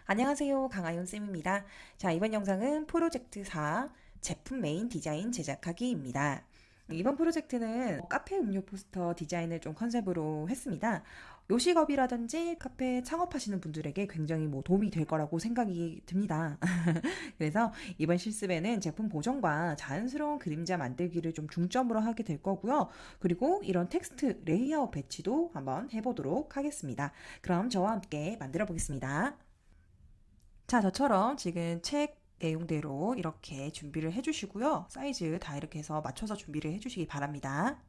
안녕하세요. 강아윤쌤입니다. 자, 이번 영상은 프로젝트 4 제품 메인 디자인 제작하기입니다. 이번 프로젝트는 카페 음료 포스터 디자인을 좀 컨셉으로 했습니다. 요식업이라든지 카페 창업하시는 분들에게 굉장히 도움이 될 거라고 생각이 듭니다. 그래서 이번 실습에는 제품 보정과 자연스러운 그림자 만들기를 좀 중점으로 하게 될 거고요. 그리고 이런 텍스트 레이아웃 배치도 한번 해보도록 하겠습니다. 그럼 저와 함께 만들어 보겠습니다. 자, 저처럼 지금 책 내용대로 이렇게 준비를 해주시고요. 사이즈 다 이렇게 해서 맞춰서 준비를 해주시기 바랍니다.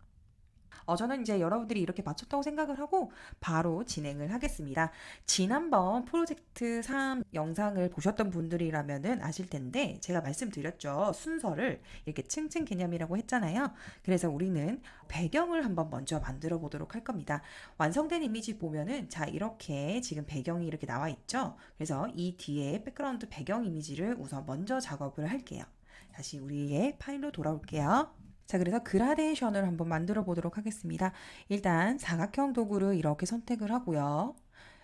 저는 이제 여러분들이 이렇게 맞췄다고 생각을 하고 바로 진행을 하겠습니다. 지난번 프로젝트 3 영상을 보셨던 분들이라면은 아실 텐데 제가 말씀드렸죠. 순서를 이렇게 층층 개념이라고 했잖아요. 그래서 우리는 배경을 한번 먼저 만들어 보도록 할 겁니다. 완성된 이미지 보면은 자, 이렇게 지금 배경이 이렇게 나와 있죠. 그래서 이 뒤에 백그라운드 배경 이미지를 우선 먼저 작업을 할게요. 다시 우리의 파일로 돌아올게요. 자, 그래서 그라데이션을 한번 만들어 보도록 하겠습니다. 일단 사각형 도구를 이렇게 선택을 하고요.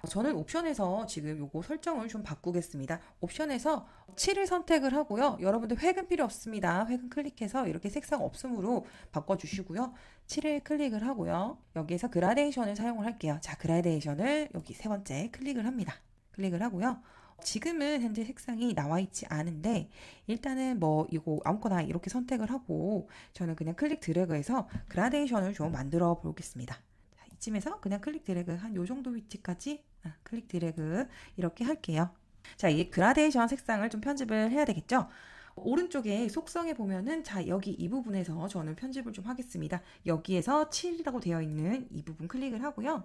저는 옵션에서 지금 요거 설정을 좀 바꾸겠습니다. 옵션에서 칠을 선택을 하고요. 여러분들 획은 필요 없습니다. 획은 클릭해서 이렇게 색상 없음으로 바꿔주시고요. 칠을 클릭을 하고요. 여기에서 그라데이션을 사용을 할게요. 자, 그라데이션을 여기 세 번째 클릭을 합니다. 클릭을 하고요. 지금은 현재 색상이 나와 있지 않은데 일단은 이거 아무거나 이렇게 선택을 하고 저는 그냥 클릭 드래그해서 그라데이션을 좀 만들어 보겠습니다. 자, 이쯤에서 그냥 클릭 드래그 한 요 정도 위치까지 클릭 드래그 이렇게 할게요. 자, 이 그라데이션 색상을 좀 편집을 해야 되겠죠? 오른쪽에 속성에 보면은 자, 여기 이 부분에서 저는 편집을 좀 하겠습니다. 여기에서 7이라고 되어 있는 이 부분 클릭을 하고요.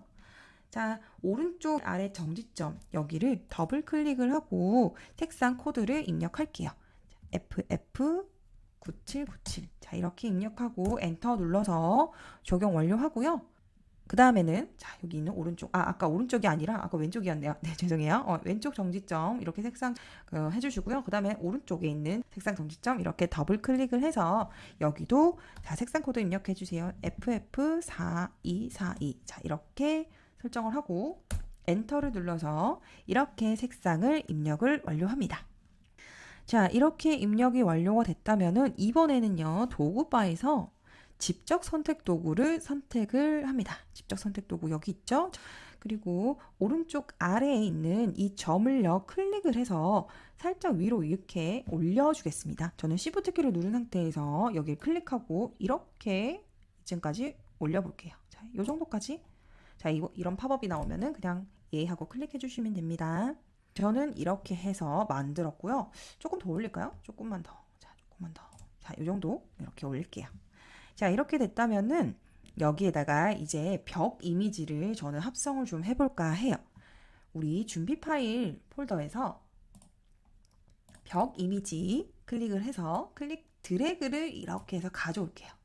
자, 오른쪽 아래 정지점 여기를 더블 클릭을 하고 색상 코드를 입력할게요. FF9797. 자, 이렇게 입력하고 엔터 눌러서 적용 완료하고요. 그 다음에는 자, 여기 있는 오른쪽, 아까 오른쪽이 아니라 아까 왼쪽이었네요. 네, 죄송해요. 왼쪽 정지점 이렇게 색상 해주시고요. 그 다음에 오른쪽에 있는 색상 정지점 이렇게 더블 클릭을 해서 여기도 자, 색상 코드 입력해 주세요. FF4242. 자, 이렇게 설정을 하고 엔터를 눌러서 이렇게 색상을 입력을 완료합니다. 자, 이렇게 입력이 완료가 됐다면은 이번에는요, 도구 바에서 직접 선택 도구를 선택을 합니다. 직접 선택 도구 여기 있죠? 그리고 오른쪽 아래에 있는 이 점을요, 클릭을 해서 살짝 위로 이렇게 올려주겠습니다. 저는 Shift 키를 누른 상태에서 여기를 클릭하고 이렇게 이쯤까지 올려볼게요. 자, 이 정도까지. 자, 이런 팝업이 나오면은 그냥 예 하고 클릭해 주시면 됩니다. 저는 이렇게 해서 만들었고요. 조금 더 올릴까요? 조금만 더. 자, 조금만 더. 자, 이 정도 이렇게 올릴게요. 자, 이렇게 됐다면은 여기에다가 이제 벽 이미지를 저는 합성을 좀 해볼까 해요. 우리 준비 파일 폴더에서 벽 이미지 클릭을 해서 클릭 드래그를 이렇게 해서 가져올게요.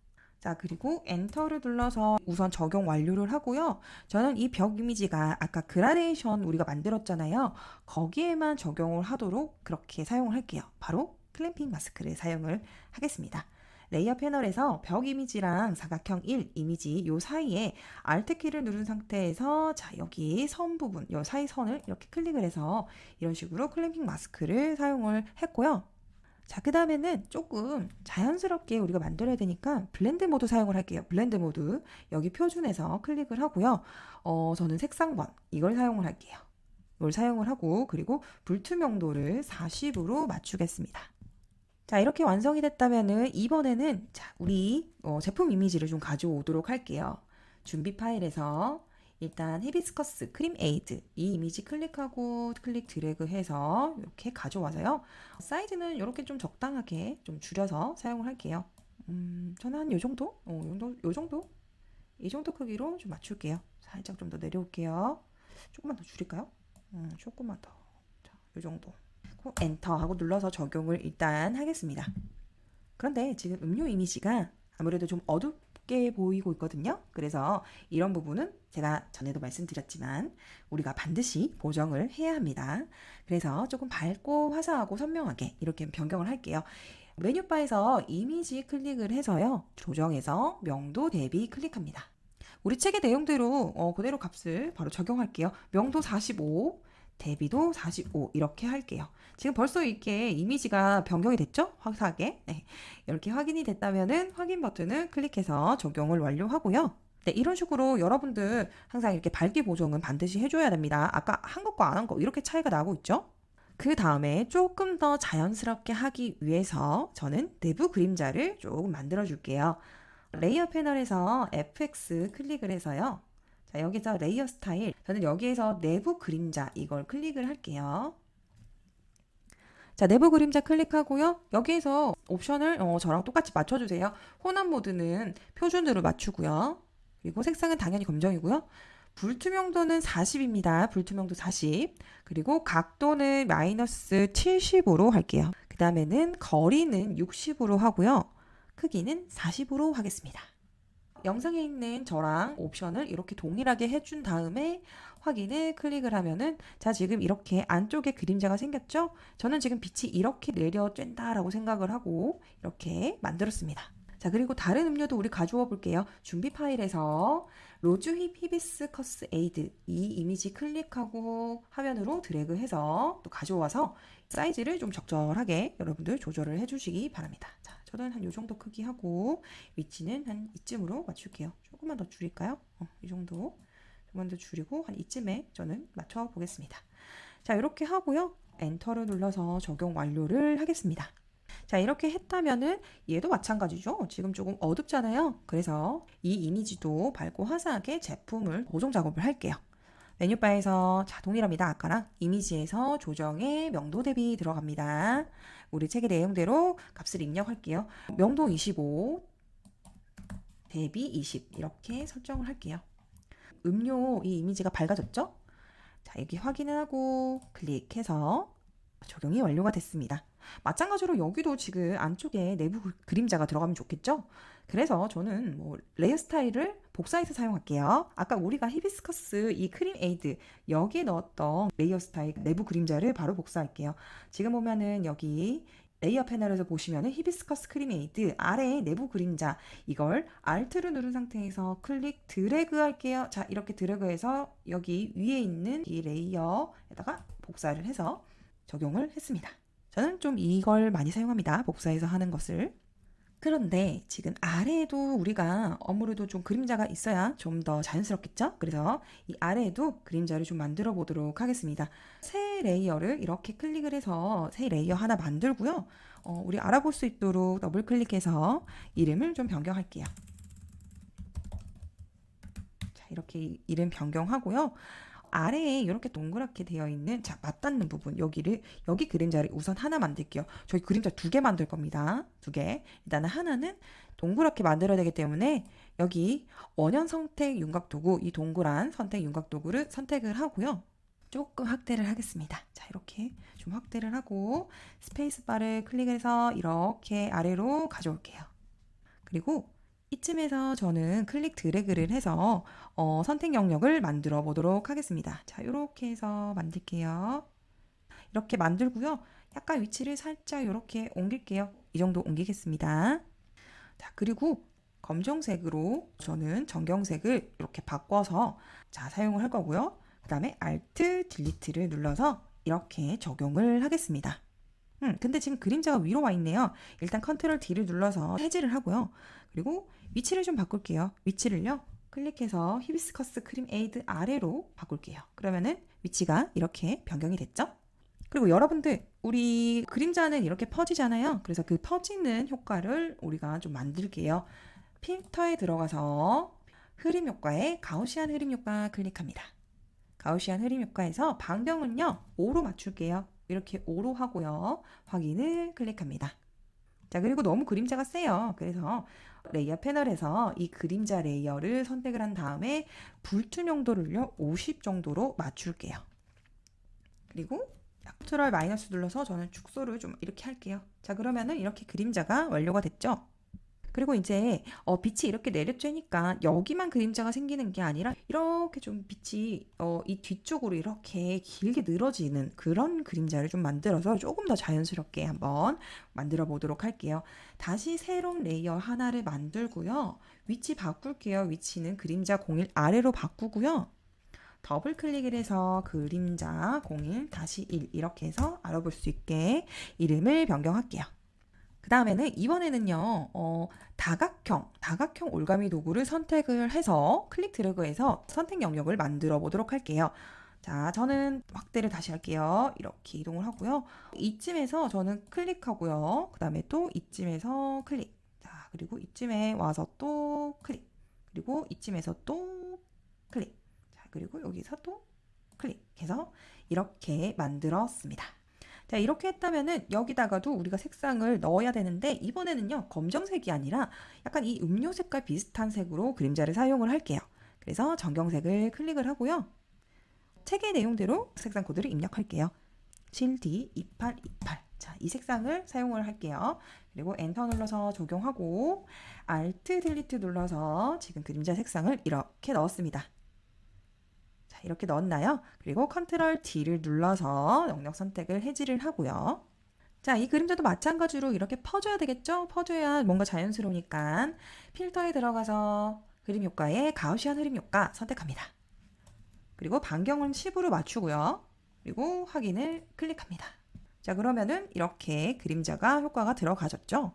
자, 그리고 엔터를 눌러서 우선 적용 완료를 하고요. 저는 이 벽 이미지가 아까 그라데이션 우리가 만들었잖아요. 거기에만 적용을 하도록 그렇게 사용을 할게요. 바로 클램핑 마스크를 사용을 하겠습니다. 레이어 패널에서 벽 이미지랑 사각형 1 이미지 요 사이에 Alt 키를 누른 상태에서 자, 여기 선 부분, 요 사이 선을 이렇게 클릭을 해서 이런 식으로 클램핑 마스크를 사용을 했고요. 자, 그 다음에는 조금 자연스럽게 우리가 만들어야 되니까 블렌드 모드 사용을 할게요. 블렌드 모드 여기 표준에서 클릭을 하고요. 저는 색상번 이걸 사용을 할게요. 이걸 사용을 하고 그리고 불투명도를 40으로 맞추겠습니다. 자, 이렇게 완성이 됐다면은 이번에는 자, 우리 제품 이미지를 좀 가져오도록 할게요. 준비 파일에서 일단 히비스커스 크림 에이드 이 이미지 클릭하고 클릭 드래그 해서 이렇게 가져와서요. 사이즈는 이렇게 좀 적당하게 좀 줄여서 사용을 할게요. 저는 한 요 정도? 요 정도? 이 정도 크기로 좀 맞출게요. 살짝 좀 더 내려올게요. 조금만 더 줄일까요? 조금만 더. 자, 요 정도. 엔터 하고 눌러서 적용을 일단 하겠습니다. 그런데 지금 음료 이미지가 아무래도 좀 어둡게 보이고 있거든요. 그래서 이런 부분은 제가 전에도 말씀드렸지만 우리가 반드시 보정을 해야 합니다. 그래서 조금 밝고 화사하고 선명하게 이렇게 변경을 할게요. 메뉴바에서 이미지 클릭을 해서요. 조정해서 명도 대비 클릭합니다. 우리 책의 내용대로 그대로 값을 바로 적용할게요. 명도 45, 대비도 45 이렇게 할게요. 지금 벌써 이렇게 이미지가 변경이 됐죠? 화사하게. 네. 이렇게 확인이 됐다면은 확인 버튼을 클릭해서 적용을 완료하고요. 네, 이런 식으로 여러분들 항상 이렇게 밝기 보정은 반드시 해줘야 됩니다. 아까 한 것과 안 한 거 이렇게 차이가 나고 있죠? 그 다음에 조금 더 자연스럽게 하기 위해서 저는 내부 그림자를 조금 만들어 줄게요. 레이어 패널에서 FX 클릭을 해서요. 자, 여기서 레이어 스타일, 저는 여기에서 내부 그림자 이걸 클릭을 할게요. 자, 내부 그림자 클릭하고요. 여기에서 옵션을 저랑 똑같이 맞춰주세요. 혼합 모드는 표준으로 맞추고요. 그리고 색상은 당연히 검정이고요. 불투명도는 40입니다. 불투명도 40. 그리고 각도는 마이너스 70으로 할게요. 그 다음에는 거리는 60으로 하고요. 크기는 40으로 하겠습니다. 영상에 있는 저랑 옵션을 이렇게 동일하게 해준 다음에 확인을 클릭을 하면은 자, 지금 이렇게 안쪽에 그림자가 생겼죠? 저는 지금 빛이 이렇게 내려쬐다라고 생각을 하고 이렇게 만들었습니다. 자, 그리고 다른 음료도 우리 가져와 볼게요. 준비 파일에서 로즈힙 히비스커스 에이드 이 이미지 클릭하고 화면으로 드래그해서 또 가져와서 사이즈를 좀 적절하게 여러분들 조절을 해주시기 바랍니다. 자, 저는 한 이 정도 크기 하고 위치는 한 이쯤으로 맞출게요. 조금만 더 줄일까요? 이 정도 조금만 더 줄이고 한 이쯤에 저는 맞춰 보겠습니다. 자, 이렇게 하고요. 엔터를 눌러서 적용 완료를 하겠습니다. 자, 이렇게 했다면은 얘도 마찬가지죠. 지금 조금 어둡잖아요. 그래서 이 이미지도 밝고 화사하게 제품을 보정 작업을 할게요. 메뉴바에서 자, 동일합니다. 아까랑 이미지에서 조정에 명도 대비 들어갑니다. 우리 책의 내용대로 값을 입력할게요. 명도 25, 대비 20 이렇게 설정을 할게요. 음료 이 이미지가 밝아졌죠? 자, 여기 확인을 하고 클릭해서 적용이 완료가 됐습니다. 마찬가지로 여기도 지금 안쪽에 내부 그림자가 들어가면 좋겠죠? 그래서 저는 레이어 스타일을 복사해서 사용할게요. 아까 우리가 히비스커스 이 크림 에이드 여기에 넣었던 레이어 스타일 내부 그림자를 바로 복사할게요. 지금 보면은 여기 레이어 패널에서 보시면은 히비스커스 크림 에이드 아래에 내부 그림자 이걸 Alt를 누른 상태에서 클릭 드래그 할게요. 자, 이렇게 드래그해서 여기 위에 있는 이 레이어에다가 복사를 해서 적용을 했습니다. 저는 좀 이걸 많이 사용합니다. 복사해서 하는 것을. 그런데 지금 아래에도 우리가 아무래도 좀 그림자가 있어야 좀 더 자연스럽겠죠? 그래서 이 아래에도 그림자를 좀 만들어 보도록 하겠습니다. 새 레이어를 이렇게 클릭을 해서 새 레이어 하나 만들고요. 우리 알아볼 수 있도록 더블 클릭해서 이름을 좀 변경할게요. 자, 이렇게 이름 변경하고요. 아래에 이렇게 동그랗게 되어 있는 자, 맞닿는 부분 여기 그림자를 우선 하나 만들게요. 저희 그림자 2개 만들 겁니다. 2개. 일단은 하나는 동그랗게 만들어야 되기 때문에 여기 원형 선택 윤곽 도구 이 동그란 선택 윤곽 도구를 선택을 하고요. 조금 확대를 하겠습니다. 자, 이렇게 좀 확대를 하고 스페이스 바를 클릭해서 이렇게 아래로 가져올게요. 그리고 이쯤에서 저는 클릭 드래그를 해서 선택 영역을 만들어 보도록 하겠습니다. 자, 이렇게 해서 만들게요. 이렇게 만들고요. 약간 위치를 살짝 이렇게 옮길게요. 이 정도 옮기겠습니다. 자, 그리고 검정색으로 저는 정경색을 이렇게 바꿔서 자, 사용을 할 거고요. 그 다음에 Alt, Delete를 눌러서 이렇게 적용을 하겠습니다. 근데 지금 그림자가 위로 와 있네요. 일단 Ctrl D를 눌러서 해지를 하고요. 그리고 위치를 좀 바꿀게요. 위치를요. 클릭해서 히비스커스 크림 에이드 아래로 바꿀게요. 그러면은 위치가 이렇게 변경이 됐죠? 그리고 여러분들 우리 그림자는 이렇게 퍼지잖아요. 그래서 그 퍼지는 효과를 우리가 좀 만들게요. 필터에 들어가서 흐림 효과에 가우시안 흐림 효과 클릭합니다. 가우시안 흐림 효과에서 방향은요 5로 맞출게요. 이렇게 5로 하고요. 확인을 클릭합니다. 자, 그리고 너무 그림자가 세요. 그래서 레이어 패널에서 이 그림자 레이어를 선택을 한 다음에 불투명도를요 50 정도로 맞출게요. 그리고 Ctrl 마이너스 눌러서 저는 축소를 좀 이렇게 할게요. 자, 그러면은 이렇게 그림자가 완료가 됐죠? 그리고 이제 빛이 이렇게 내려쬐니까 여기만 그림자가 생기는 게 아니라 이렇게 좀 빛이 이 뒤쪽으로 이렇게 길게 늘어지는 그런 그림자를 좀 만들어서 조금 더 자연스럽게 한번 만들어 보도록 할게요. 다시 새로운 레이어 하나를 만들고요. 위치 바꿀게요. 위치는 그림자 01 아래로 바꾸고요. 더블 클릭을 해서 그림자 01-1 이렇게 해서 알아볼 수 있게 이름을 변경할게요. 그 다음에는 이번에는요, 다각형 올가미 도구를 선택을 해서 클릭 드래그해서 선택 영역을 만들어 보도록 할게요. 자, 저는 확대를 다시 할게요. 이렇게 이동을 하고요. 이쯤에서 저는 클릭하고요. 그 다음에 또 이쯤에서 클릭. 자, 그리고 이쯤에 와서 또 클릭. 그리고 이쯤에서 또 클릭. 자, 그리고 여기서 또 클릭해서 이렇게 만들었습니다. 자, 이렇게 했다면은 여기다가도 우리가 색상을 넣어야 되는데 이번에는요, 검정색이 아니라 약간 이 음료 색깔 비슷한 색으로 그림자를 사용을 할게요. 그래서 정경색을 클릭을 하고요. 책의 내용대로 색상 코드를 입력할게요. 7D2828. 자, 이 색상을 사용을 할게요. 그리고 엔터 눌러서 적용하고 Alt 딜리트 눌러서 지금 그림자 색상을 이렇게 넣었습니다. 자, 이렇게 넣었나요? 그리고 컨트롤 D를 눌러서 영역 선택을 해지를 하고요. 자, 이 그림자도 마찬가지로 이렇게 퍼줘야 되겠죠? 퍼줘야 뭔가 자연스러우니까 필터에 들어가서 그림 효과에 가우시안 흐림 효과 선택합니다. 그리고 반경은 10으로 맞추고요. 그리고 확인을 클릭합니다. 자, 그러면은 이렇게 그림자가 효과가 들어가졌죠?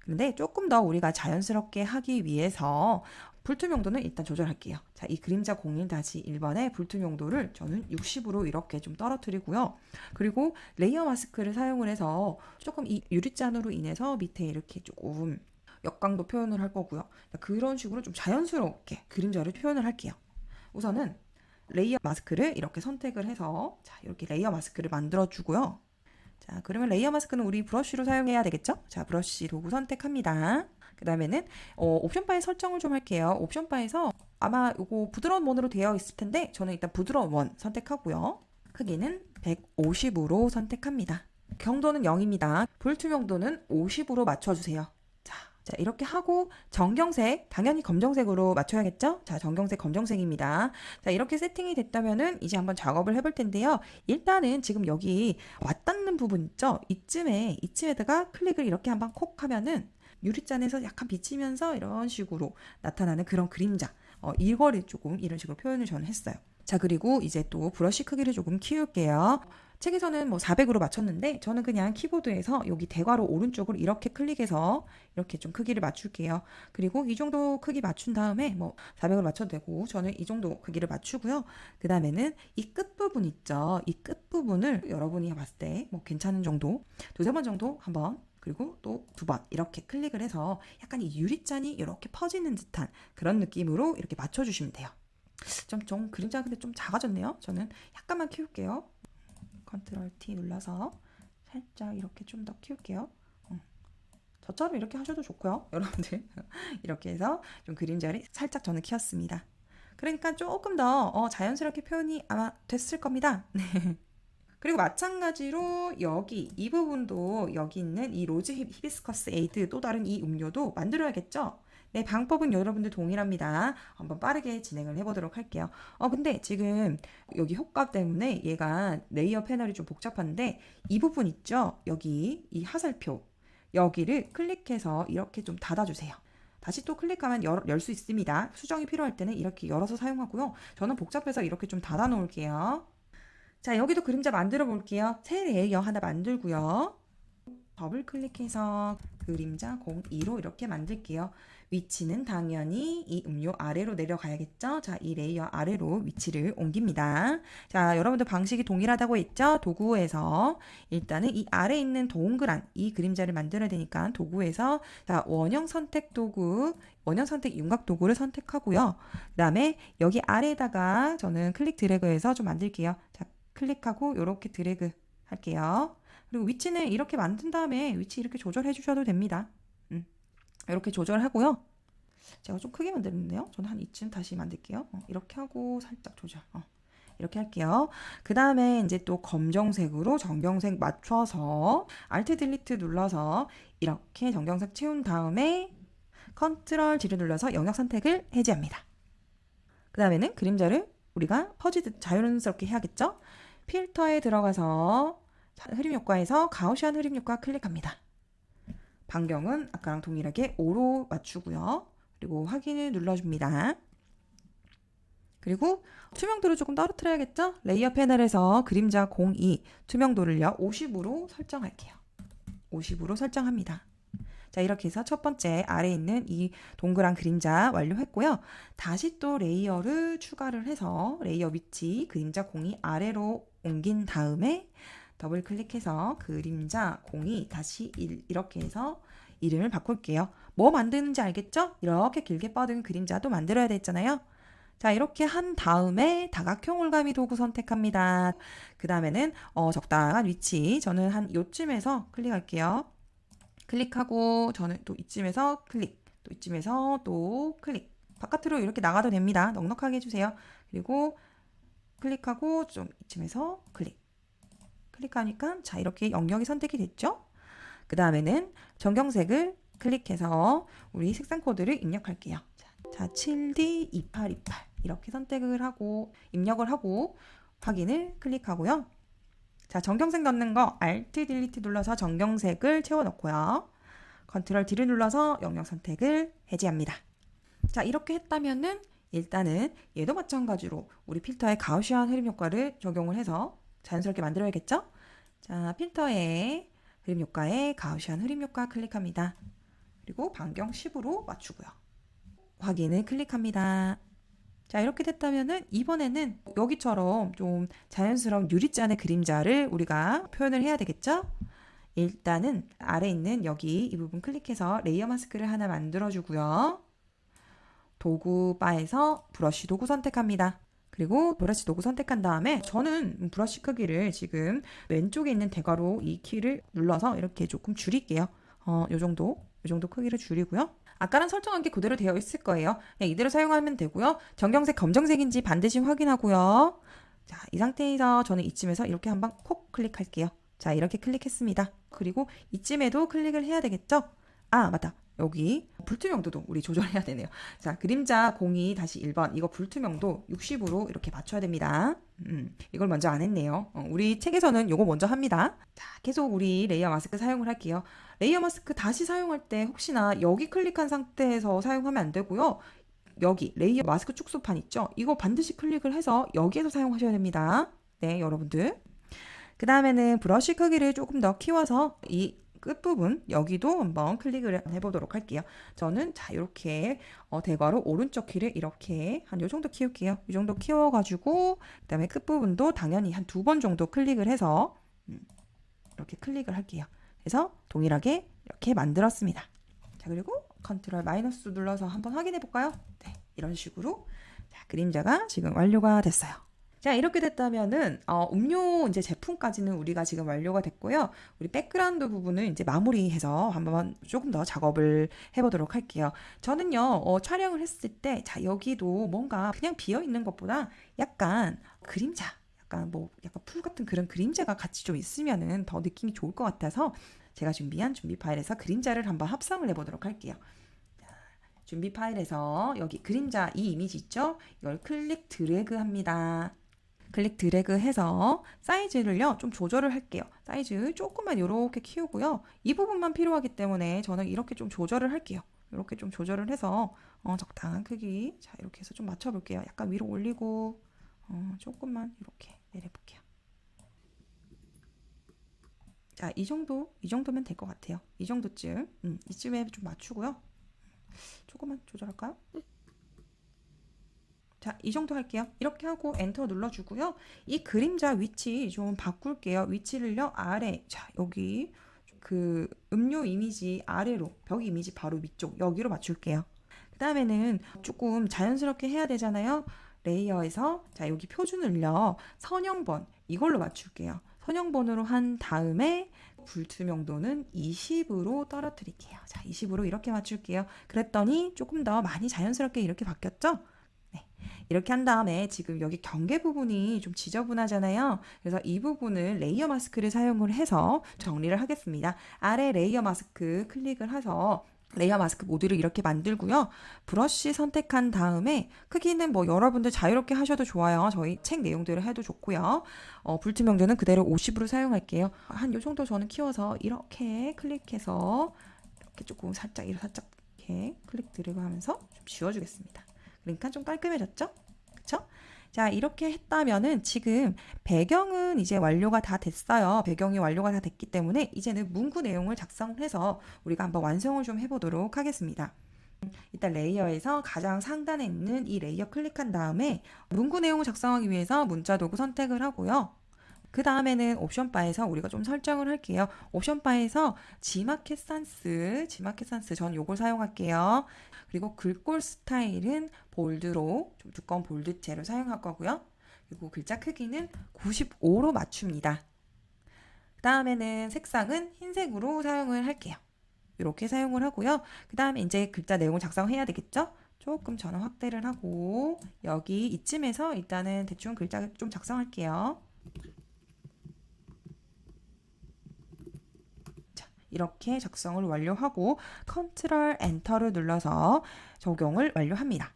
그런데 조금 더 우리가 자연스럽게 하기 위해서 불투명도는 일단 조절할게요. 자, 이 그림자 01-1번의 불투명도를 저는 60으로 이렇게 좀 떨어뜨리고요. 그리고 레이어 마스크를 사용을 해서 조금 이 유리잔으로 인해서 밑에 이렇게 조금 역광도 표현을 할 거고요. 그런 식으로 좀 자연스럽게 그림자를 표현을 할게요. 우선은 레이어 마스크를 이렇게 선택을 해서 자, 이렇게 레이어 마스크를 만들어 주고요. 자, 그러면 레이어 마스크는 우리 브러쉬로 사용해야 되겠죠? 자, 브러쉬 도구 선택합니다. 그 다음에는 옵션 바에 설정을 좀 할게요. 옵션 바에서 아마 이거 부드러운 원으로 되어 있을 텐데 저는 일단 부드러운 원 선택하고요. 크기는 150으로 선택합니다. 경도는 0입니다. 불투명도는 50으로 맞춰주세요. 자, 이렇게 하고 정경색, 당연히 검정색으로 맞춰야겠죠? 자, 정경색, 검정색입니다. 자, 이렇게 세팅이 됐다면은 이제 한번 작업을 해볼 텐데요. 일단은 지금 여기 와닿는 부분 있죠? 이쯤에다가 클릭을 이렇게 한번 콕 하면은 유리잔에서 약간 비치면서 이런 식으로 나타나는 그런 그림자. 이거를 조금 이런 식으로 표현을 저는 했어요. 자, 그리고 이제 또 브러쉬 크기를 조금 키울게요. 책에서는 뭐 400으로 맞췄는데 저는 그냥 키보드에서 여기 대괄호 오른쪽을 이렇게 클릭해서 이렇게 좀 크기를 맞출게요. 그리고 이 정도 크기 맞춘 다음에 뭐 400으로 맞춰도 되고 저는 이 정도 크기를 맞추고요. 그 다음에는 이 끝부분 있죠. 이 끝부분을 여러분이 봤을 때 뭐 괜찮은 정도 두세 번 정도 한번 그리고 또 두 번 이렇게 클릭을 해서 약간 이 유리잔이 이렇게 퍼지는 듯한 그런 느낌으로 이렇게 맞춰주시면 돼요. 좀 그림자 근데 좀 작아졌네요. 저는 약간만 키울게요. 컨트롤 T 눌러서 살짝 이렇게 좀 더 키울게요. 저처럼 이렇게 하셔도 좋고요. 여러분들 이렇게 해서 좀 그림자를 살짝 저는 키웠습니다. 그러니까 조금 더 자연스럽게 표현이 아마 됐을 겁니다. 그리고 마찬가지로 여기 이 부분도 여기 있는 이 로즈 히비스커스 에이드 또 다른 이 음료도 만들어야겠죠? 네, 방법은 여러분들 동일합니다. 한번 빠르게 진행을 해보도록 할게요. 근데 지금 여기 효과 때문에 얘가 레이어 패널이 좀 복잡한데 이 부분 있죠? 여기 이 화살표 여기를 클릭해서 이렇게 좀 닫아주세요. 다시 또 클릭하면 열 수 있습니다. 수정이 필요할 때는 이렇게 열어서 사용하고요. 저는 복잡해서 이렇게 좀 닫아 놓을게요. 자, 여기도 그림자 만들어 볼게요. 새 레이어 하나 만들고요. 더블 클릭해서 그림자 02로 이렇게 만들게요. 위치는 당연히 이 음료 아래로 내려가야겠죠? 자, 이 레이어 아래로 위치를 옮깁니다. 자, 여러분들 방식이 동일하다고 했죠? 도구에서 일단은 이 아래에 있는 동그란 이 그림자를 만들어야 되니까 도구에서 자, 원형 선택 도구, 원형 선택 윤곽 도구를 선택하고요. 그 다음에 여기 아래에다가 저는 클릭 드래그해서 좀 만들게요. 자, 클릭하고 이렇게 드래그 할게요. 그리고 위치는 이렇게 만든 다음에 위치 이렇게 조절해 주셔도 됩니다. 이렇게 조절하고요. 제가 좀 크게 만들었네요. 저는 한 이쯤 다시 만들게요. 이렇게 하고 살짝 조절. 이렇게 할게요. 그 다음에 이제 또 검정색으로 정경색 맞춰서 Alt 딜리트 눌러서 이렇게 정경색 채운 다음에 컨트롤 G를 눌러서 영역 선택을 해제합니다. 그 다음에는 그림자를 우리가 퍼지듯 자연스럽게 해야겠죠? 필터에 들어가서 흐림 효과에서 가우시안 흐림 효과 클릭합니다. 반경은 아까랑 동일하게 5로 맞추고요. 그리고 확인을 눌러줍니다. 그리고 투명도를 조금 떨어뜨려야겠죠? 레이어 패널에서 그림자 02 투명도를요 50으로 설정할게요. 50으로 설정합니다. 자, 이렇게 해서 첫 번째 아래에 있는 이 동그란 그림자 완료했고요. 다시 또 레이어를 추가를 해서 레이어 위치 그림자 02 아래로 옮긴 다음에 더블 클릭해서 그림자 02 다시 1 이렇게 해서 이름을 바꿀게요. 뭐 만드는지 알겠죠? 이렇게 길게 뻗은 그림자도 만들어야 됐잖아요. 자, 이렇게 한 다음에 다각형 올가미 도구 선택합니다. 그 다음에는 적당한 위치 저는 한 요쯤에서 클릭할게요. 클릭하고 저는 또 이쯤에서 클릭, 또 이쯤에서 또 클릭. 바깥으로 이렇게 나가도 됩니다. 넉넉하게 해주세요. 그리고 클릭하고 좀 이쯤에서 클릭. 클릭하니까 자, 이렇게 영역이 선택이 됐죠? 그 다음에는 전경색을 클릭해서 우리 색상 코드를 입력할게요. 자, 7D2828 이렇게 선택을 하고 입력을 하고 확인을 클릭하고요. 자, 전경색 넣는 거 Alt 딜리트 눌러서 전경색을 채워 넣고요. 컨트롤 D를 눌러서 영역 선택을 해제합니다. 자, 이렇게 했다면은 일단은 얘도 마찬가지로 우리 필터에 가우시안 흐림 효과를 적용을 해서 자연스럽게 만들어야겠죠? 자, 필터에 흐림 효과에 가우시안 흐림 효과 클릭합니다. 그리고 반경 10으로 맞추고요. 확인을 클릭합니다. 자, 이렇게 됐다면은 이번에는 여기처럼 좀 자연스러운 유리잔의 그림자를 우리가 표현을 해야 되겠죠? 일단은 아래 있는 여기 이 부분 클릭해서 레이어 마스크를 하나 만들어 주고요. 도구 바에서 브러쉬 도구 선택합니다. 그리고 브러쉬 도구 선택한 다음에 저는 브러쉬 크기를 지금 왼쪽에 있는 대괄호 이 키를 눌러서 이렇게 조금 줄일게요. 요 정도 크기를 줄이고요. 아까랑 설정한 게 그대로 되어 있을 거예요. 그냥 이대로 사용하면 되고요. 전경색 검정색인지 반드시 확인하고요. 자, 이 상태에서 저는 이쯤에서 이렇게 한번 콕 클릭할게요. 자, 이렇게 클릭했습니다. 그리고 이쯤에도 클릭을 해야 되겠죠? 아, 맞다. 여기 불투명도도 우리 조절해야 되네요. 자, 그림자 02-1번 이거 불투명도 60으로 이렇게 맞춰야 됩니다. 이걸 먼저 안 했네요. 우리 책에서는 이거 먼저 합니다. 자, 계속 우리 레이어 마스크 사용을 할게요. 레이어 마스크 다시 사용할 때 혹시나 여기 클릭한 상태에서 사용하면 안 되고요. 여기 레이어 마스크 축소판 있죠? 이거 반드시 클릭을 해서 여기에서 사용하셔야 됩니다. 네, 여러분들. 그 다음에는 브러쉬 크기를 조금 더 키워서 이 끝부분 여기도 한번 클릭을 해보도록 할게요. 저는 자, 이렇게 대괄호 오른쪽 키를 이렇게 한 요 정도 키울게요. 이 정도 키워가지고 그 다음에 끝부분도 당연히 한 2번 정도 클릭을 해서 이렇게 클릭을 할게요. 그래서 동일하게 이렇게 만들었습니다. 자, 그리고 컨트롤 마이너스 눌러서 한번 확인해 볼까요? 네, 이런 식으로 자, 그림자가 지금 완료가 됐어요. 자, 이렇게 됐다면은 음료 이제 제품까지는 우리가 지금 완료가 됐고요. 우리 백그라운드 부분을 이제 마무리해서 한번 조금 더 작업을 해보도록 할게요. 저는요 촬영을 했을 때 자, 여기도 뭔가 그냥 비어 있는 것보다 약간 그림자, 약간 풀 같은 그런 그림자가 같이 좀 있으면은 더 느낌이 좋을 것 같아서 제가 준비한 준비 파일에서 그림자를 한번 합성을 해보도록 할게요. 준비 파일에서 여기 그림자 이 이미지 있죠? 이걸 클릭 드래그 합니다. 클릭 드래그 해서 사이즈를요 좀 조절을 할게요. 사이즈 조금만 이렇게 키우고요. 이 부분만 필요하기 때문에 저는 이렇게 좀 조절을 할게요. 이렇게 좀 조절을 해서 적당한 크기 자, 이렇게 해서 좀 맞춰볼게요. 약간 위로 올리고 조금만 이렇게 내려볼게요. 자, 이 정도면 될 것 같아요. 이 정도쯤 이쯤에 좀 맞추고요. 조금만 조절할까요? 자, 이 정도 할게요. 이렇게 하고 엔터 눌러주고요. 이 그림자 위치 좀 바꿀게요. 위치를요 아래, 자, 여기 그 음료 이미지 아래로 벽 이미지 바로 위쪽 여기로 맞출게요. 그 다음에는 조금 자연스럽게 해야 되잖아요. 레이어에서 자, 여기 표준을요 선형번 이걸로 맞출게요. 선형번으로 한 다음에 불투명도는 20으로 떨어뜨릴게요. 자, 20으로 이렇게 맞출게요. 그랬더니 조금 더 많이 자연스럽게 이렇게 바뀌었죠? 이렇게 한 다음에 지금 여기 경계 부분이 좀 지저분하잖아요. 그래서 이 부분을 레이어 마스크를 사용을 해서 정리를 하겠습니다. 아래 레이어 마스크 클릭을 해서 레이어 마스크 모드를 이렇게 만들고요. 브러쉬 선택한 다음에 크기는 뭐 여러분들 자유롭게 하셔도 좋아요. 저희 책 내용대로 해도 좋고요. 불투명도는 그대로 50으로 사용할게요. 한 요 정도 저는 키워서 이렇게 클릭해서 이렇게 조금 살짝 이렇게 클릭 드래그 하면서 좀 지워주겠습니다. 그러니까 좀 깔끔해졌죠? 그쵸? 자, 이렇게 했다면은 지금 배경은 이제 완료가 다 됐어요. 배경이 완료가 다 됐기 때문에 이제는 문구 내용을 작성해서 우리가 한번 완성을 좀 해보도록 하겠습니다. 일단 레이어에서 가장 상단에 있는 이 레이어 클릭한 다음에 문구 내용을 작성하기 위해서 문자 도구 선택을 하고요. 그 다음에는 옵션 바에서 우리가 좀 설정을 할게요. 옵션 바에서 지마켓 산스 전 요걸 사용할게요. 그리고 글꼴 스타일은 볼드로 좀 두꺼운 볼드체로 사용할 거고요. 그리고 글자 크기는 95로 맞춥니다. 그 다음에는 색상은 흰색으로 사용을 할게요. 이렇게 사용을 하고요. 그 다음에 이제 글자 내용을 작성해야 되겠죠? 조금 전원 확대를 하고 여기 이쯤에서 일단은 대충 글자 좀 작성할게요. 자, 이렇게 작성을 완료하고 컨트롤 엔터를 눌러서 적용을 완료합니다.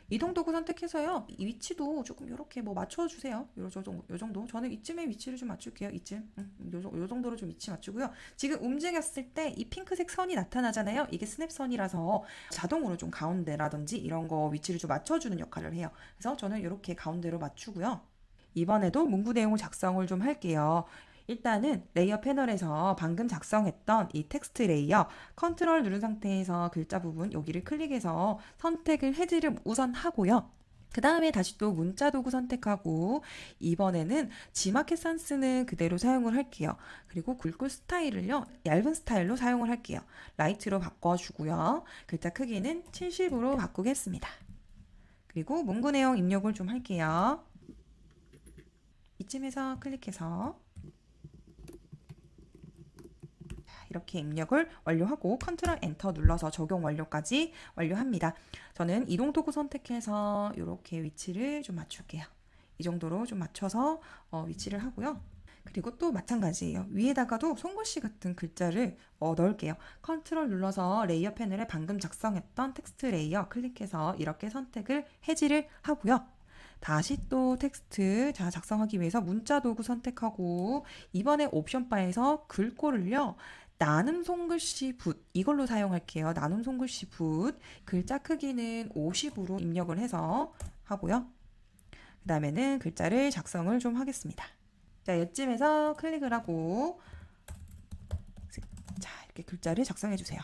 이동 도구 선택해서요. 이 위치도 조금 이렇게 뭐 맞춰주세요. 요 정도. 저는 이쯤에 위치를 좀 맞출게요. 이쯤. 요 정도로 좀 위치 맞추고요. 지금 움직였을 때 이 핑크색 선이 나타나잖아요. 이게 스냅선이라서 자동으로 좀 가운데라든지 이런 거 위치를 좀 맞춰주는 역할을 해요. 그래서 저는 이렇게 가운데로 맞추고요. 이번에도 문구 내용을 작성을 좀 할게요. 일단은 레이어 패널에서 방금 작성했던 이 텍스트 레이어 컨트롤 누른 상태에서 글자 부분 여기를 클릭해서 선택을 해지를 우선 하고요. 그 다음에 다시 또 문자 도구 선택하고 이번에는 지마켓 산스는 그대로 사용을 할게요. 그리고 글꼴 스타일을요. 얇은 스타일로 사용을 할게요. 라이트로 바꿔주고요. 글자 크기는 70으로 바꾸겠습니다. 그리고 문구 내용 입력을 좀 할게요. 이쯤에서 클릭해서 이렇게 입력을 완료하고 컨트롤 엔터 눌러서 적용 완료까지 완료합니다. 저는 이동 도구 선택해서 이렇게 위치를 좀 맞출게요. 이 정도로 좀 맞춰서 위치를 하고요. 그리고 또 마찬가지예요. 위에다가도 손글씨 같은 글자를 넣을게요. 컨트롤 눌러서 레이어 패널에 방금 작성했던 텍스트 레이어 클릭해서 이렇게 선택을 해지를 하고요. 다시 또 텍스트 작성하기 위해서 문자 도구 선택하고 이번에 옵션 바에서 글꼴을요. 나눔 손글씨 붓 이걸로 사용할게요. 나눔 손글씨 붓 글자 크기는 50으로 입력을 해서 하고요. 그 다음에는 글자를 작성을 좀 하겠습니다. 자, 이쯤에서 클릭을 하고 자, 이렇게 글자를 작성해 주세요.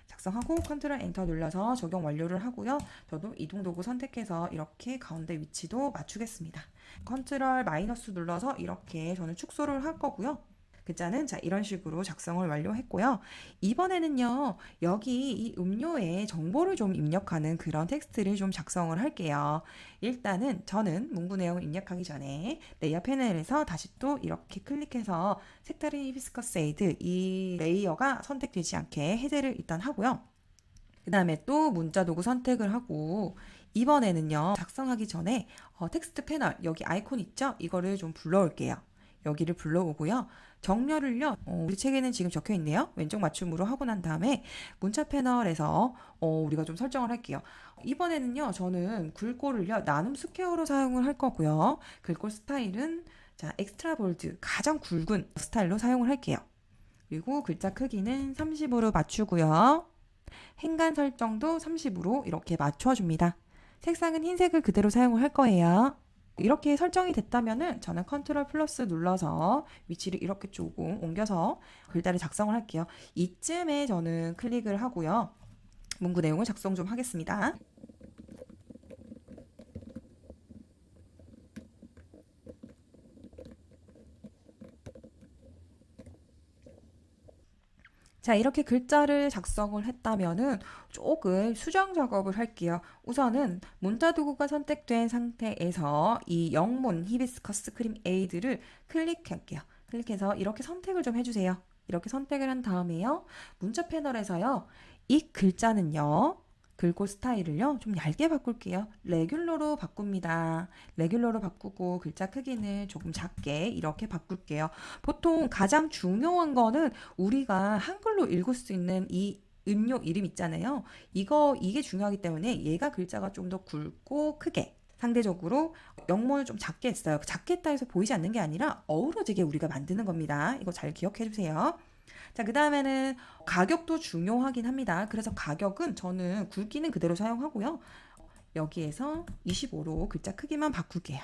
작성하고 컨트롤 엔터 눌러서 적용 완료를 하고요. 저도 이동 도구 선택해서 이렇게 가운데 위치도 맞추겠습니다. 컨트롤 마이너스 눌러서 이렇게 저는 축소를 할 거고요. 글자는 자 이런 식으로 작성을 완료했고요. 이번에는요. 여기 이 음료에 정보를 좀 입력하는 그런 텍스트를 좀 작성을 할게요. 일단은 저는 문구 내용을 입력하기 전에 레이어 패널에서 다시 또 이렇게 클릭해서 색다른 히비스커스 쉐이드 이 레이어가 선택되지 않게 해제를 일단 하고요. 그 다음에 또 문자 도구 선택을 하고 이번에는요. 작성하기 전에 텍스트 패널 여기 아이콘 있죠? 이거를 좀 불러올게요. 여기를 불러오고요. 정렬을요. 우리 책에는 지금 적혀 있네요. 왼쪽 맞춤으로 하고 난 다음에 문자 패널에서 우리가 좀 설정을 할게요. 이번에는요. 저는 글꼴을요. 나눔 스퀘어로 사용을 할 거고요. 글꼴 스타일은 자 엑스트라 볼드 가장 굵은 스타일로 사용을 할게요. 그리고 글자 크기는 30으로 맞추고요. 행간 설정도 30으로 이렇게 맞춰줍니다. 색상은 흰색을 그대로 사용을 할 거예요. 이렇게 설정이 됐다면은 저는 컨트롤 플러스 눌러서 위치를 이렇게 조금 옮겨서 글자를 작성을 할게요. 이쯤에 저는 클릭을 하고요. 문구 내용을 작성 좀 하겠습니다. 자, 이렇게 글자를 작성을 했다면은 조금 수정 작업을 할게요. 우선은 문자 도구가 선택된 상태에서 이 영문 히비스커스 크림 에이드를 클릭할게요. 클릭해서 이렇게 선택을 좀 해주세요. 이렇게 선택을 한 다음에요. 문자 패널에서요. 이 글자는요. 글꼴 스타일을요. 좀 얇게 바꿀게요. 레귤러로 바꿉니다. 레귤러로 바꾸고 글자 크기는 조금 작게 이렇게 바꿀게요. 보통 가장 중요한 거는 우리가 한글로 읽을 수 있는 이 음료 이름 있잖아요. 이게 중요하기 때문에 얘가 글자가 좀 더 굵고 크게 상대적으로 영문을 좀 작게 했어요. 작게 했다 해서 보이지 않는 게 아니라 어우러지게 우리가 만드는 겁니다. 이거 잘 기억해 주세요. 자, 그 다음에는 가격도 중요하긴 합니다. 그래서 가격은 저는 굵기는 그대로 사용하고요. 여기에서 25로 글자 크기만 바꿀게요.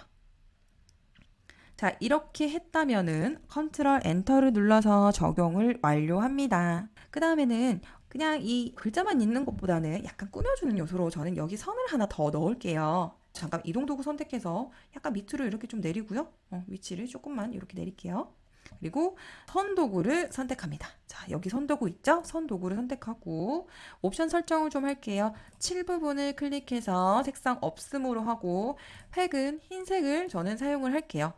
자, 이렇게 했다면은 컨트롤 엔터를 눌러서 적용을 완료합니다. 그 다음에는 그냥 이 글자만 있는 것보다는 약간 꾸며주는 요소로 저는 여기 선을 하나 더 넣을게요. 잠깐 이동 도구 선택해서 약간 밑으로 이렇게 좀 내리고요. 위치를 조금만 이렇게 내릴게요. 그리고 선 도구를 선택합니다. 자, 여기 선 도구 있죠? 선 도구를 선택하고 옵션 설정을 좀 할게요. 7 부분을 클릭해서 색상 없음으로 하고 획은 흰색을 저는 사용을 할게요.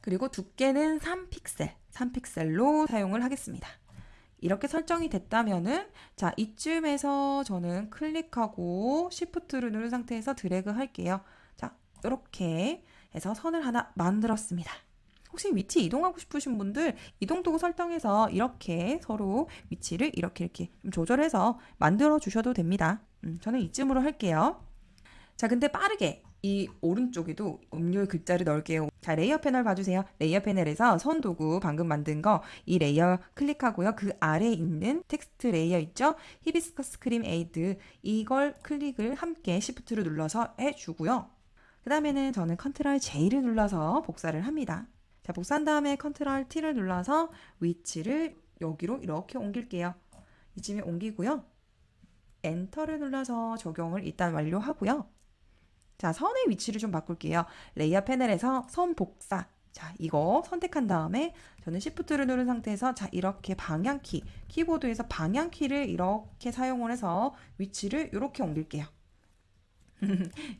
그리고 두께는 3픽셀, 3픽셀로 사용을 하겠습니다. 이렇게 설정이 됐다면은 자, 이쯤에서 저는 클릭하고 Shift를 누른 상태에서 드래그 할게요. 자, 이렇게 해서 선을 하나 만들었습니다. 혹시 위치 이동하고 싶으신 분들 이동 도구 설정해서 이렇게 서로 위치를 이렇게 좀 조절해서 만들어 주셔도 됩니다. 저는 이쯤으로 할게요. 자, 근데 빠르게 이 오른쪽에도 음료의 글자를 넣을게요. 자, 레이어 패널 봐주세요. 레이어 패널에서 선 도구 방금 만든 거 이 레이어 클릭하고요. 그 아래에 있는 텍스트 레이어 있죠? 히비스커스 크림 에이드 이걸 클릭을 함께 Shift를 눌러서 해주고요. 그 다음에는 저는 컨트롤 J를 눌러서 복사를 합니다. 자, 복사한 다음에 컨트롤 T를 눌러서 위치를 여기로 이렇게 옮길게요. 이쯤에 옮기고요. 엔터를 눌러서 적용을 일단 완료하고요. 자, 선의 위치를 좀 바꿀게요. 레이어 패널에서 선 복사. 자, 이거 선택한 다음에 저는 Shift를 누른 상태에서 자, 이렇게 방향키, 키보드에서 방향키를 이렇게 사용을 해서 위치를 이렇게 옮길게요.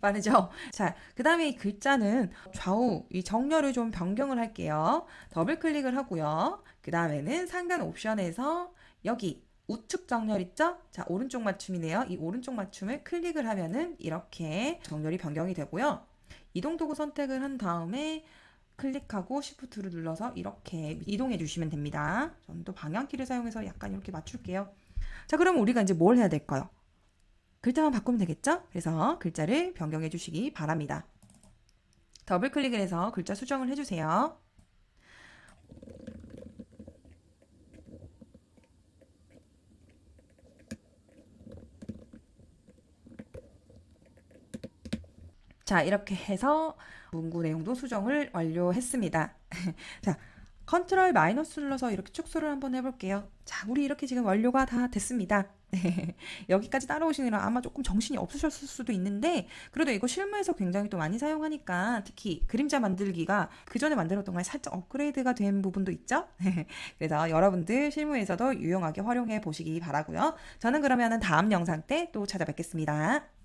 빠르죠? 자, 그 다음에 이 글자는 좌우 이 정렬을 좀 변경을 할게요. 더블 클릭을 하고요. 그 다음에는 상단 옵션에서 여기 우측 정렬 있죠? 자, 오른쪽 맞춤이네요. 이 오른쪽 맞춤을 클릭을 하면은 이렇게 정렬이 변경이 되고요. 이동 도구 선택을 한 다음에 클릭하고 Shift를 눌러서 이렇게 이동해 주시면 됩니다. 저는 또 방향키를 사용해서 약간 이렇게 맞출게요. 자, 그럼 우리가 이제 뭘 해야 될까요? 글자만 바꾸면 되겠죠? 그래서 글자를 변경해 주시기 바랍니다. 더블 클릭을 해서 글자 수정을 해주세요. 자, 이렇게 해서 문구 내용도 수정을 완료했습니다. 자, 컨트롤 마이너스 눌러서 이렇게 축소를 한번 해볼게요. 자, 우리 이렇게 지금 완료가 다 됐습니다. 여기까지 따라오시느라 아마 조금 정신이 없으셨을 수도 있는데 그래도 이거 실무에서 굉장히 또 많이 사용하니까 특히 그림자 만들기가 그 전에 만들었던 거에 살짝 업그레이드가 된 부분도 있죠. 그래서 여러분들 실무에서도 유용하게 활용해 보시기 바라고요. 저는 그러면 다음 영상 때 또 찾아뵙겠습니다.